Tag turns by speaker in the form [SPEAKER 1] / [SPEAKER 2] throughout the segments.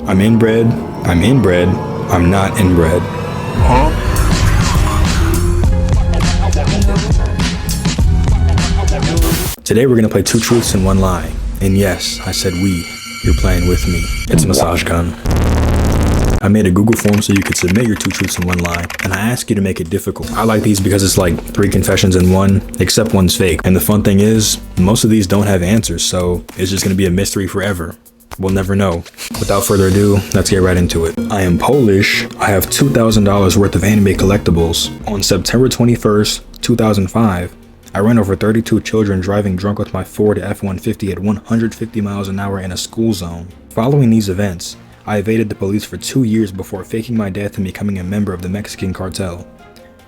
[SPEAKER 1] I'm inbred, I'm not inbred. Today we're gonna play 2 truths and 1 lie. And yes, I said we. You're playing with me. It's a massage gun. I made a Google form so you could submit your 2 truths and 1 lie, and I ask you to make it difficult. I like these because it's like 3 confessions in 1, except one's fake. And the fun thing is, most of these don't have answers, so it's just gonna be a mystery forever. We'll never know. Without further ado, let's get right into it. I am Polish. I have $2,000 worth of anime collectibles. On September 21st, 2005, I ran over 32 children driving drunk with my Ford F-150 at 150 miles an hour in a school zone. Following these events, I evaded the police for 2 years before faking my death and becoming a member of the Mexican cartel.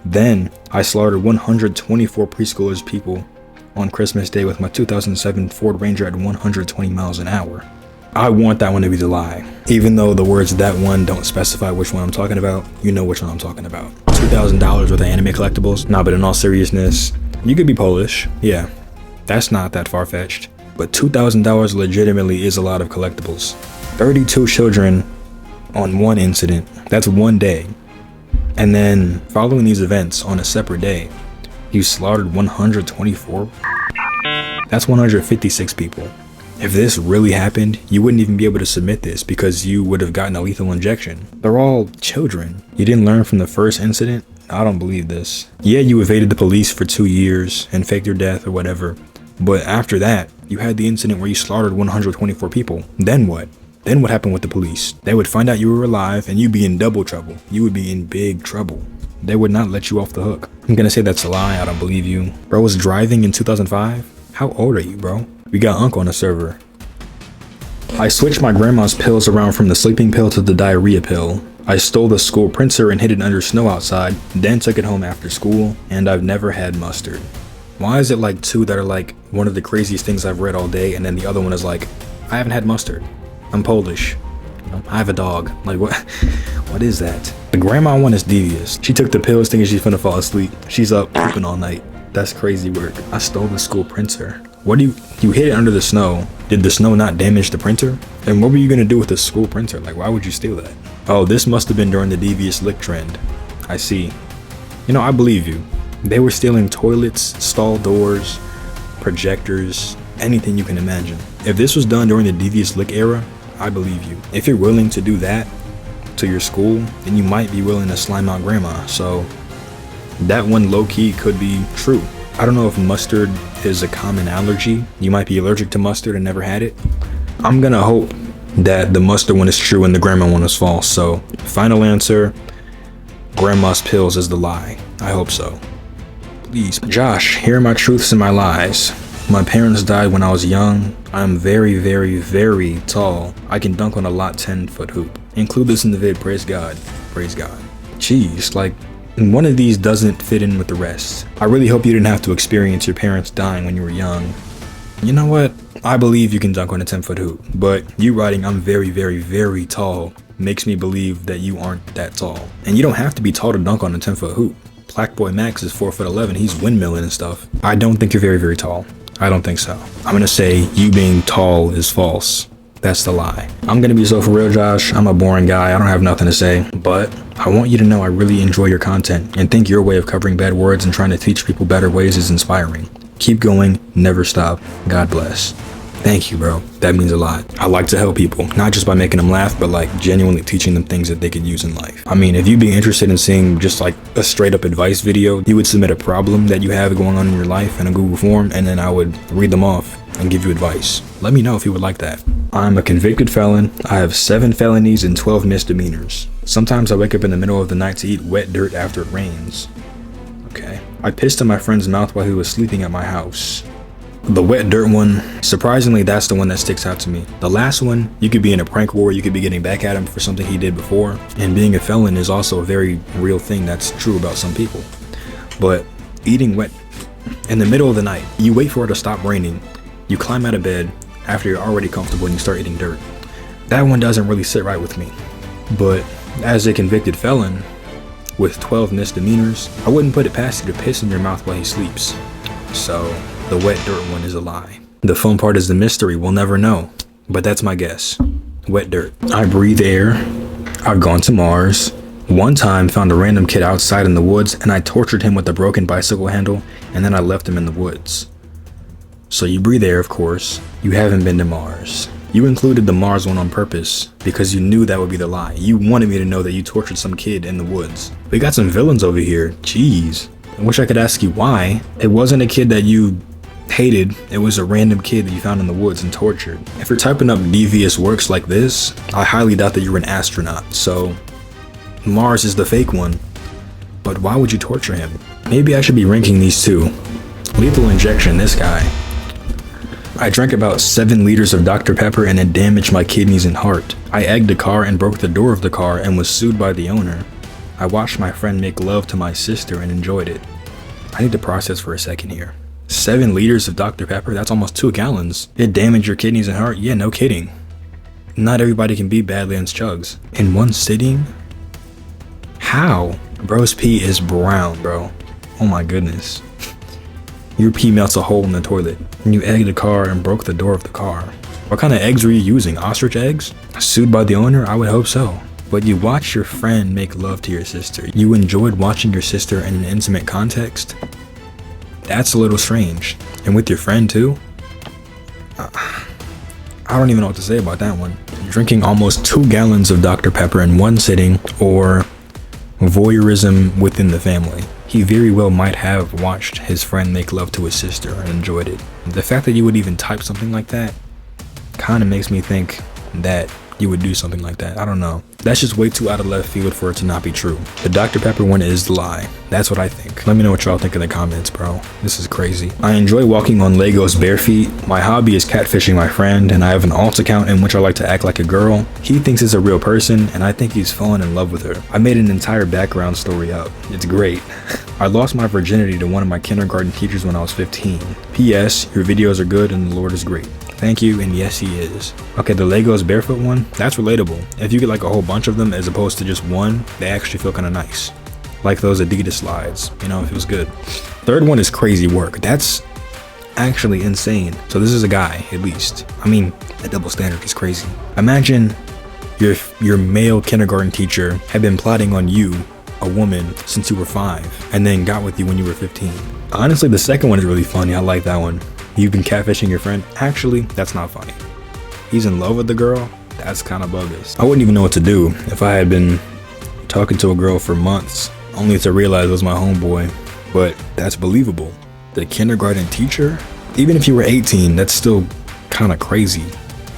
[SPEAKER 1] Then, I slaughtered 124 preschoolers people on Christmas Day with my 2007 Ford Ranger at 120 miles an hour. I want that one to be the lie. Even though the words "that one" don't specify which one I'm talking about, you know which one I'm talking about. $2,000 worth of anime collectibles? Nah, but in all seriousness, you could be Polish. Yeah, that's not that far-fetched. But $2,000 legitimately is a lot of collectibles. 32 children on one incident. That's one day. And then, following these events on a separate day, you slaughtered 124? That's 156 people. If this really happened, you wouldn't even be able to submit this because you would have gotten a lethal injection. They're all children. You didn't learn from the first incident? I don't believe this. Yeah, you evaded the police for 2 years and faked your death or whatever. But after that, you had the incident where you slaughtered 124 people. Then what? Then what happened with the police? They would find out you were alive and you'd be in double trouble. You would be in big trouble. They would not let you off the hook. I'm gonna say that's a lie. I don't believe you. Bro was driving in 2005? How old are you, bro? We got Unc on the server. I switched my grandma's pills around from the sleeping pill to the diarrhea pill. I stole the school printer and hid it under snow outside, then took it home after school, and I've never had mustard. Why is it like 2 that are like one of the craziest things I've read all day, and then the other one is like, I haven't had mustard. I'm Polish. I have a dog. Like what? What is that? The grandma one is devious. She took the pills thinking she's finna fall asleep. She's up pooping all night. That's crazy work. I stole the school printer. What do you hid it under the snow? Did the snow not damage the printer? And what were you gonna do with the school printer? Like, why would you steal that? Oh, this must have been during the devious lick trend. I see. You know, I believe you. They were stealing toilets, stall doors, projectors, anything you can imagine. If this was done during the devious lick era, I believe you. If you're willing to do that to your school, then you might be willing to slime out grandma. So that one low-key could be true. I don't know if mustard is a common allergy. You might be allergic to mustard and never had it. I'm gonna hope that the mustard one is true and the grandma one is false. So final answer, grandma's pills is the lie. I hope so. Please. Josh, here are my truths and my lies. My parents died when I was young. I'm very, very, very tall. I can dunk on a lot 10-foot hoop. Include this in the vid, praise God. Praise God. Jeez, like, one of these doesn't fit in with the rest. I really hope you didn't have to experience your parents dying when you were young. You know what? I believe you can dunk on a 10-foot hoop, but you writing I'm very, very, very tall makes me believe that you aren't that tall. And you don't have to be tall to dunk on a 10-foot hoop. Black Boy Max is 4'11". He's windmilling and stuff. I don't think you're very, very tall. I don't think so. I'm gonna say you being tall is false. That's the lie. I'm gonna be so for real, Josh. I'm a boring guy. I don't have nothing to say, but I want you to know I really enjoy your content and think your way of covering bad words and trying to teach people better ways is inspiring. Keep going, never stop. God bless. Thank you, bro. That means a lot. I like to help people, not just by making them laugh, but like genuinely teaching them things that they could use in life. I mean, if you'd be interested in seeing just like a straight up advice video, you would submit a problem that you have going on in your life in a Google form, and then I would read them off and give you advice. Let me know if you would like that. I'm a convicted felon. I have 7 felonies and 12 misdemeanors. Sometimes I wake up in the middle of the night to eat wet dirt after it rains. Okay. I pissed in my friend's mouth while he was sleeping at my house. The wet dirt one, surprisingly, that's the one that sticks out to me. The last one, you could be in a prank war, you could be getting back at him for something he did before. And being a felon is also a very real thing that's true about some people. But eating wet in the middle of the night, you wait for it to stop raining, you climb out of bed after you're already comfortable and you start eating dirt. That one doesn't really sit right with me. But as a convicted felon with 12 misdemeanors, I wouldn't put it past you to piss in your mouth while he sleeps. So the wet dirt one is a lie. The fun part is the mystery. We'll never know, but that's my guess. wet dirt. I breathe air. I've gone to Mars. One time found a random kid outside in the woods and I tortured him with a broken bicycle handle and then I left him in the woods. So you breathe air, of course. You haven't been to Mars. You included the Mars one on purpose because you knew that would be the lie. You wanted me to know that you tortured some kid in the woods. We got some villains over here. Jeez. I wish I could ask you why. It wasn't a kid that you hated. It was a random kid that you found in the woods and tortured. If you're typing up devious works like this, I highly doubt that you're an astronaut. So Mars is the fake one. But why would you torture him? Maybe I should be ranking these two. Lethal injection, this guy. I drank about 7 liters of Dr. Pepper and it damaged my kidneys and heart. I egged a car and broke the door of the car and was sued by the owner. I watched my friend make love to my sister and enjoyed it. I need to process for a second here. 7 liters of Dr. Pepper, that's almost 2 gallons. It damaged your kidneys and heart? Yeah, no kidding. Not everybody can be Badlands Chugs. In one sitting? How? Bro's pee is brown, bro. Oh my goodness. Your pee melts a hole in the toilet. And you egged a car and broke the door of the car. What kind of eggs were you using? Ostrich eggs? Sued by the owner? I would hope so. But you watched your friend make love to your sister. You enjoyed watching your sister in an intimate context? That's a little strange. And with your friend too? I don't even know what to say about that one. Drinking almost 2 gallons of Dr. Pepper in one sitting, or voyeurism within the family. He very well might have watched his friend make love to his sister and enjoyed it. The fact that you would even type something like that kind of makes me think that you would do something like that. I don't know. That's just way too out of left field for it to not be true. The Dr. Pepper one is the lie. That's what I think. Let me know what y'all think in the comments, bro. This is crazy. I enjoy walking on Legos bare feet. My hobby is catfishing my friend, and I have an alt account in which I like to act like a girl. He thinks it's a real person, and I think he's fallen in love with her. I made an entire background story up. It's great. I lost my virginity to one of my kindergarten teachers when I was 15. P.S. Your videos are good and the Lord is great. Thank you, and yes, he is. Okay, the Legos barefoot one, that's relatable. If you get like a whole bunch of them as opposed to just one, they actually feel kind of nice. Like those Adidas slides, you know, it feels good. Third one is crazy work. That's actually insane. So this is a guy, at least. I mean, the double standard is crazy. Imagine your male kindergarten teacher had been plotting on you, a woman, since you were 5, and then got with you when you were 15. Honestly, the second one is really funny. I like that one. You've been catfishing your friend? Actually, that's not funny. He's in love with the girl? That's kind of bogus. I wouldn't even know what to do if I had been talking to a girl for months, only to realize it was my homeboy. But that's believable. The kindergarten teacher? Even if you were 18, that's still kind of crazy.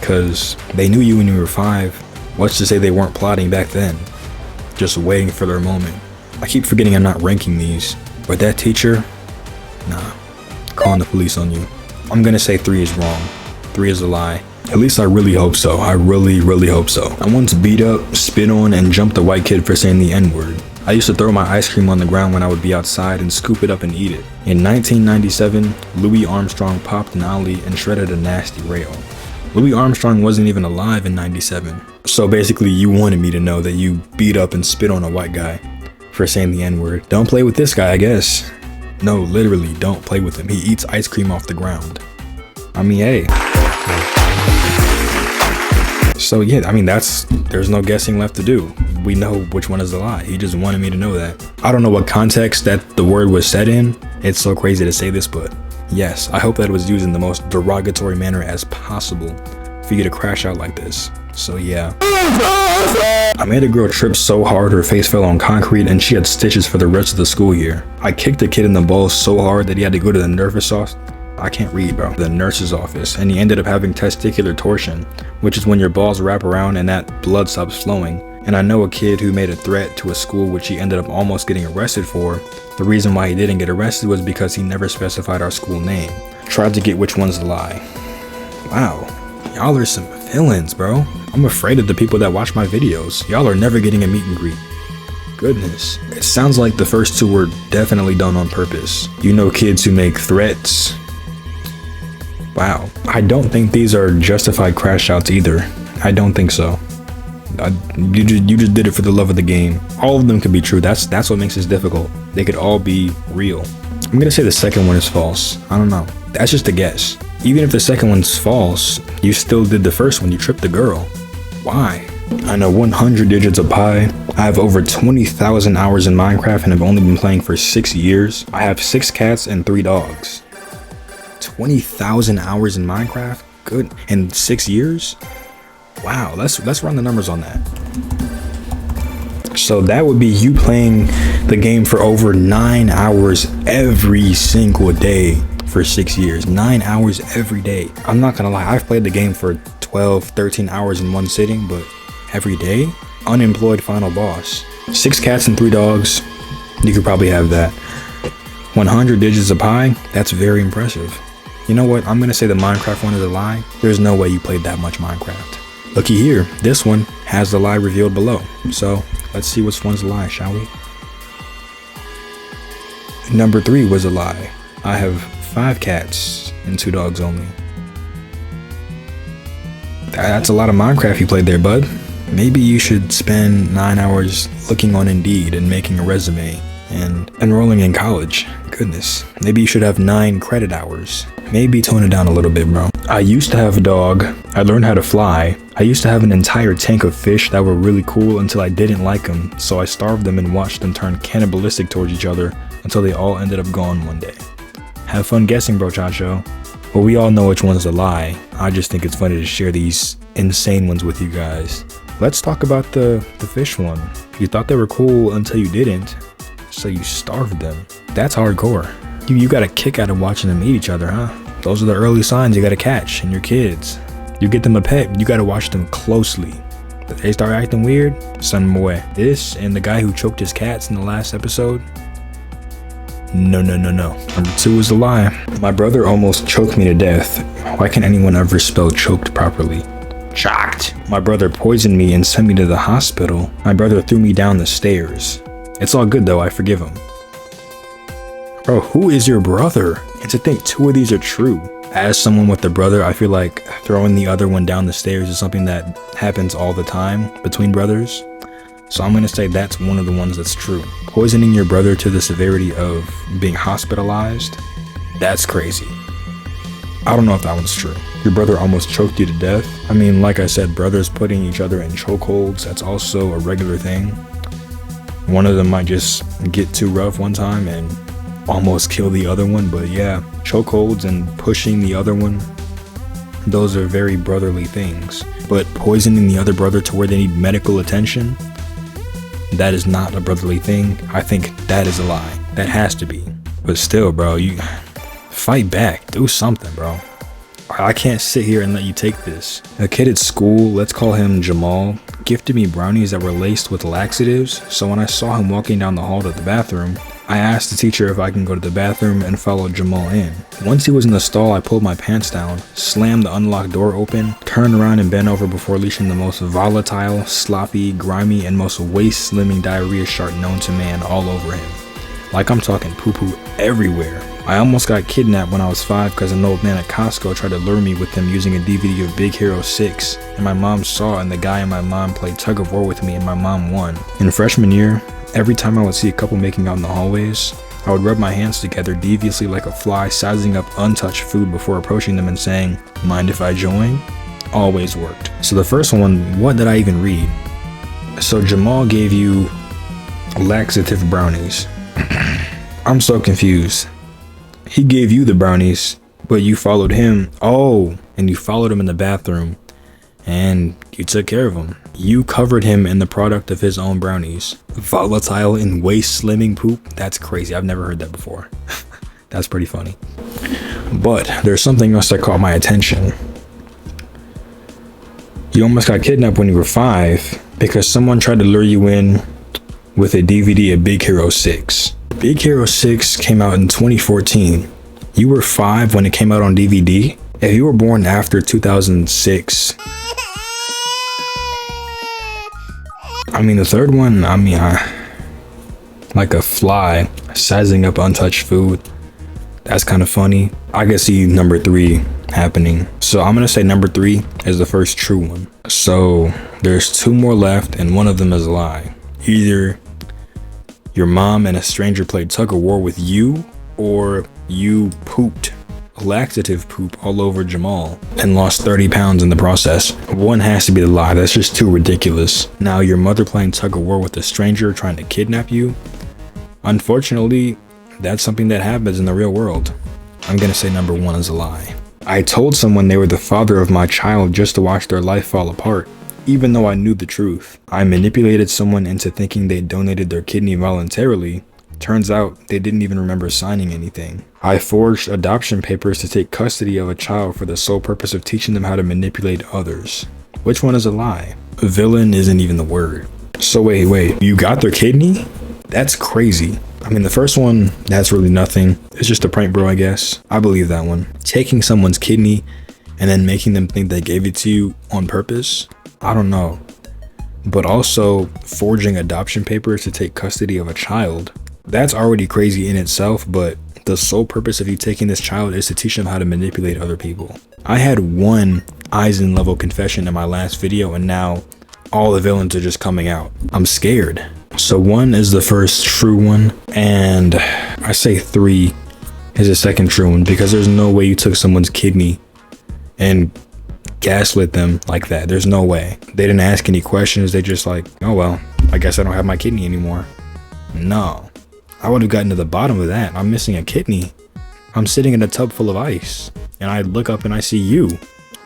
[SPEAKER 1] Because they knew you when you were 5. What's to say they weren't plotting back then? Just waiting for their moment. I keep forgetting I'm not ranking these. But that teacher? Nah. Calling the police on you. I'm gonna say 3 is wrong. 3 is a lie. At least I really hope so. I really hope so. I once beat up, spit on, and jumped a white kid for saying the N-word. I used to throw my ice cream on the ground when I would be outside and scoop it up and eat it. In 1997, Louis Armstrong popped an ollie and shredded a nasty rail. Louis Armstrong wasn't even alive in 97. So basically you wanted me to know that you beat up and spit on a white guy for saying the N-word. Don't play with this guy, I guess. No, literally, don't play with him. He eats ice cream off the ground. I mean, hey. So yeah, I mean, there's no guessing left to do. We know which one is a lie. He just wanted me to know that. I don't know what context that the word was said in. It's so crazy to say this, but yes, I hope that it was used in the most derogatory manner as possible for you to crash out like this. So yeah. I made a girl trip so hard her face fell on concrete and she had stitches for the rest of the school year. I kicked a kid in the balls so hard that he had to go to the nurse's office. I can't read, bro. The nurse's office, and he ended up having testicular torsion, which is when your balls wrap around and that blood stops flowing. And I know a kid who made a threat to a school which he ended up almost getting arrested for. The reason why he didn't get arrested was because he never specified our school name. Tried to get which one's the lie. Wow, y'all are some villains, bro. I'm afraid of the people that watch my videos. Y'all are never getting a meet and greet. Goodness. It sounds like the first 2 were definitely done on purpose. You know kids who make threats. Wow. I don't think these are justified crash outs either. I don't think so. You just did it for the love of the game. All of them could be true. That's what makes this difficult. They could all be real. I'm gonna say the second one is false. I don't know. That's just a guess. Even if the second one's false, you still did the first one. You tripped the girl. Why? I know 100 digits of pi. I have over 20,000 hours in Minecraft and have only been playing for 6 years. I have 6 cats and 3 dogs. 20,000 hours in Minecraft? Good. In 6 years? Wow, let's run the numbers on that. So that would be you playing the game for over 9 hours every single day for 6 years. 9 hours every day. I'm not gonna lie, I've played the game for 12, 13 hours in one sitting, but every day? Unemployed final boss. 6 cats and 3 dogs. You could probably have that. 100 digits of pi? That's very impressive. You know what? I'm gonna say the Minecraft one is a lie. There's no way you played that much Minecraft. Looky here, this one has the lie revealed below. So let's see which one's a lie, shall we? Number 3 was a lie. I have 5 cats and 2 dogs only. That's a lot of Minecraft you played there, bud. Maybe you should spend 9 hours looking on Indeed and making a resume and enrolling in college. Goodness. Maybe you should have 9 credit hours. Maybe tone it down a little bit, bro. I used to have a dog. I learned how to fly. I used to have an entire tank of fish that were really cool until I didn't like them, so I starved them and watched them turn cannibalistic towards each other until they all ended up gone one day. Have fun guessing, bro, Chacho. Well, we all know which one's a lie. I just think it's funny to share these insane ones with you guys. Let's talk about the fish one. You thought they were cool until you didn't, so you starved them. That's hardcore. You got a kick out of watching them eat each other, huh? Those are the early signs you gotta catch in your kids. You get them a pet, you gotta watch them closely. If they start acting weird, send them away. This and the guy who choked his cats in the last episode, no. Number 2 is a lie. My brother almost choked me to death. Why can't anyone ever spell choked properly? Shocked. My brother poisoned me and sent me to the hospital. My brother threw me down the stairs. It's all good though, I forgive him. Bro, who is your brother? And to think 2 of these are true. As someone with a brother, I feel like throwing the other one down the stairs is something that happens all the time between brothers. So I'm gonna say that's one of the ones that's true. Poisoning your brother to the severity of being hospitalized, that's crazy. I don't know if that one's true. Your brother almost choked you to death. I mean, like I said, brothers putting each other in chokeholds, that's also a regular thing. One of them might just get too rough one time and almost kill the other one, but yeah, chokeholds and pushing the other one, those are very brotherly things. But poisoning the other brother to where they need medical attention, that is not a brotherly thing. I think that is a lie. That has to be. But still, bro, you fight back. Do something, bro. I can't sit here and let you take this. A kid at school, let's call him Jamal, gifted me brownies that were laced with laxatives, so when I saw him walking down the hall to the bathroom, I asked the teacher if I can go to the bathroom and follow Jamal in. Once he was in the stall, I pulled my pants down, slammed the unlocked door open, turned around and bent over before leashing the most volatile, sloppy, grimy, and most waist-slimming diarrhea shark known to man all over him. Like I'm talking poo-poo everywhere. I almost got kidnapped when I was 5 because an old man at Costco tried to lure me with him using a DVD of Big Hero 6, and my mom saw it and the guy and my mom played tug of war with me and my mom won. In freshman year, every time I would see a couple making out in the hallways, I would rub my hands together deviously like a fly, sizing up untouched food before approaching them and saying, "Mind if I join?" Always worked. So the first one, what did I even read? So Jamal gave you laxative brownies. I'm so confused. He gave you the brownies, but you followed him. Oh, and you followed him in the bathroom and you took care of him. You covered him in the product of his own brownies. Volatile and waist slimming poop. That's crazy. I've never heard that before. That's pretty funny. But there's something else that caught my attention. You almost got kidnapped when you were 5 because someone tried to lure you in with a DVD of Big Hero 6. Big Hero 6 came out in 2014. You were 5 when it came out on DVD. If you were born after 2006, I mean, the third one, like a fly sizing up untouched food. That's kind of funny. I can see number 3 happening. So I'm gonna say number 3 is the first true one. So there's 2 more left and one of them is a lie. Either your mom and a stranger played tug of war with you, or you pooped laxative poop all over Jamal and lost 30 pounds in the process. One has to be the lie. That's just too ridiculous. Now, your mother playing tug of war with a stranger trying to kidnap you? Unfortunately, that's something that happens in the real world. I'm gonna say number 1 is a lie. I told someone they were the father of my child just to watch their life fall apart, even though I knew the truth. I manipulated someone into thinking they donated their kidney voluntarily. Turns out they didn't even remember signing anything. I forged adoption papers to take custody of a child for the sole purpose of teaching them how to manipulate others. Which one is a lie? Villain isn't even the word. So wait, you got their kidney? That's crazy. I mean, the first one, that's really nothing. It's just a prank, bro, I guess. I believe that one. Taking someone's kidney and then making them think they gave it to you on purpose? I don't know. But also forging adoption papers to take custody of a child. That's already crazy in itself, but the sole purpose of you taking this child is to teach them how to manipulate other people. I had one Eisen level confession in my last video, and now all the villains are just coming out. I'm scared. So 1 is the first true one, and I say 3 is the second true one, because there's no way you took someone's kidney and gaslit them like that. There's no way. They didn't ask any questions. They just like, oh well, I guess I don't have my kidney anymore. No. I would have gotten to the bottom of that. I'm missing a kidney. I'm sitting in a tub full of ice, and I look up and I see you.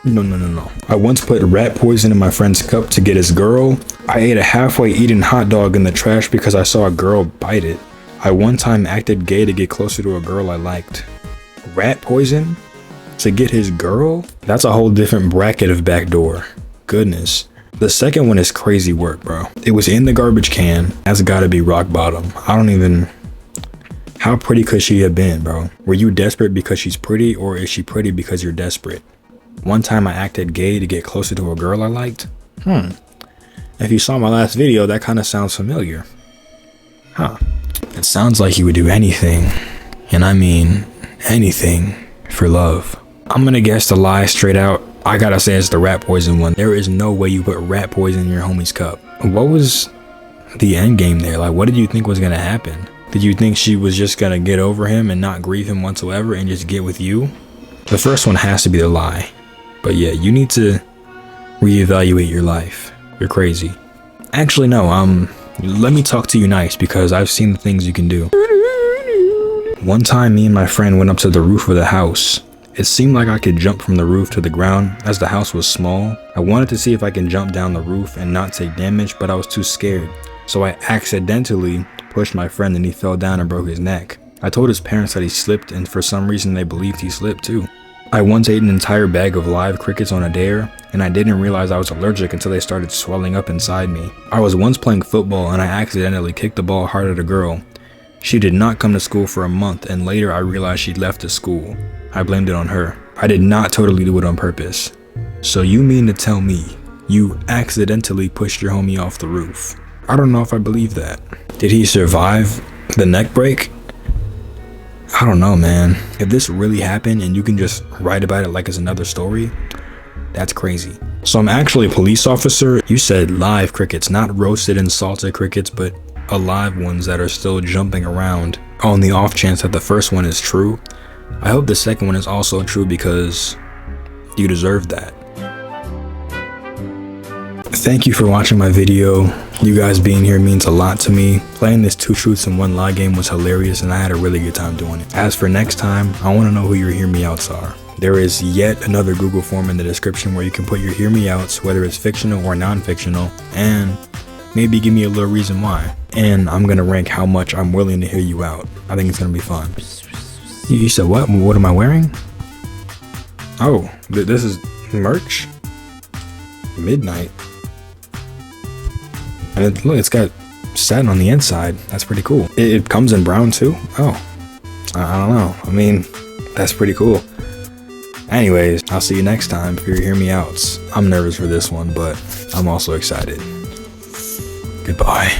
[SPEAKER 1] No. I once put rat poison in my friend's cup to get his girl. I ate a halfway eaten hot dog in the trash because I saw a girl bite it. I one time acted gay to get closer to a girl I liked. Rat poison? To get his girl? That's a whole different bracket of backdoor. Goodness. The second one is crazy work, bro. It was in the garbage can. That's gotta be rock bottom. How pretty could she have been, bro? Were you desperate because she's pretty, or is she pretty because you're desperate? One time I acted gay to get closer to a girl I liked? If you saw my last video, that kind of sounds familiar. It sounds like you would do anything, and I mean anything, for love. I'm gonna guess the lie straight out. I gotta say it's the rat poison one. There is no way you put rat poison in your homie's cup. What was the end game there? Like, what did you think was gonna happen? Did you think she was just gonna get over him and not grieve him whatsoever and just get with you? The first one has to be the lie. But yeah, you need to reevaluate your life. You're crazy. Actually, no, let me talk to you nice, because I've seen the things you can do. One time, me and my friend went up to the roof of the house. It seemed like I could jump from the roof to the ground, as the house was small. I wanted to see if I can jump down the roof and not take damage, but I was too scared. So I accidentally pushed my friend and he fell down and broke his neck. I told his parents that he slipped, and for some reason they believed he slipped too. I once ate an entire bag of live crickets on a dare, and I didn't realize I was allergic until they started swelling up inside me. I was once playing football and I accidentally kicked the ball hard at a girl. She did not come to school for a month, and later I realized she'd left the school. I blamed it on her. I did not totally do it on purpose. So you mean to tell me you accidentally pushed your homie off the roof? I don't know if I believe that. Did he survive the neck break? I don't know, man. If this really happened and you can just write about it like it's another story, that's crazy. So I'm actually a police officer. You said live crickets, not roasted and salted crickets, but alive ones that are still jumping around. On the off chance that the first one is true, I hope the second one is also true, because you deserve that. Thank you for watching my video. You guys being here means a lot to me. Playing this 2 truths and 1 lie game was hilarious, and I had a really good time doing it. As for next time, I want to know who your hear me outs are. There is yet another Google form in the description where you can put your hear me outs, whether it's fictional or non-fictional, and maybe give me a little reason why. And I'm gonna rank how much I'm willing to hear you out. I think it's gonna be fun. You said what? What am I wearing? Oh, this is merch? Midnight. And look, it's got satin on the inside. That's pretty cool. It comes in brown too? Oh, I don't know. I mean, that's pretty cool. Anyways, I'll see you next time for your hear me outs. I'm nervous for this one, but I'm also excited. Goodbye.